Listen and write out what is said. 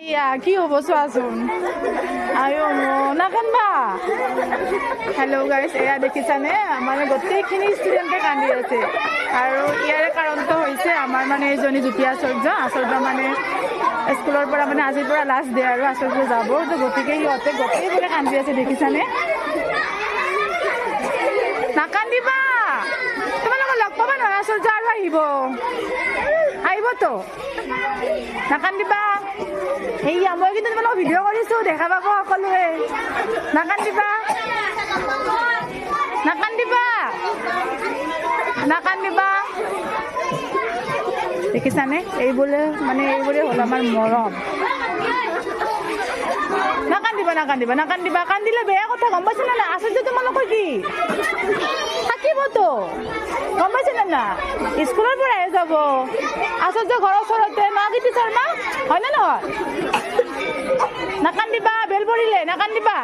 ইয়া কি হ'ব চোৱাচোন আয়ো নাকান্দা হেল্ল' গাইজ এয়া দেখিছানে মানে গোটেইখিনি ষ্টুডেণ্টে কান্দি আছে আৰু ইয়াৰে কাৰণটো হৈছে আমাৰ মানে এজনী যুটীয়া আচৰ্য মানে স্কুলৰ পৰা মানে আজিৰ পৰা লাষ্ট ডে আৰু আচৰ্য যাব তো গতিকে সিহঁতে গোটেইবোৰে কান্দি আছে দেখিছানে নাকান্দিবা তোমালোকে লগ পাবা নহয় আচৰ্য আৰু আহিবতো নাকান্দিবা এইয়া মই কিন্তু তোমালোকক ভিডিঅ' কৰিছোঁ দেখা পাব সকলোৱে নাকান্দিবা নাকান্দিবা নাকান্দিবা দেখিছানে এইবোৰে হ'ল আমাৰ মৰম নাকান্দিবা নাকান্দিবা নাকান্দিবা কান্দিলে বেয়া কথা গম পাইছে না আচৰ্য তোমালোকৰ কি থাকিবতো গম পাইছে না স্কুলৰ পৰাই যাব আচৰ্য ঘৰৰ ওচৰতে মা কি টিচাৰ মা হয় নে নহয় নাকান্দিবা বেল পৰিলে নাকান্দিবা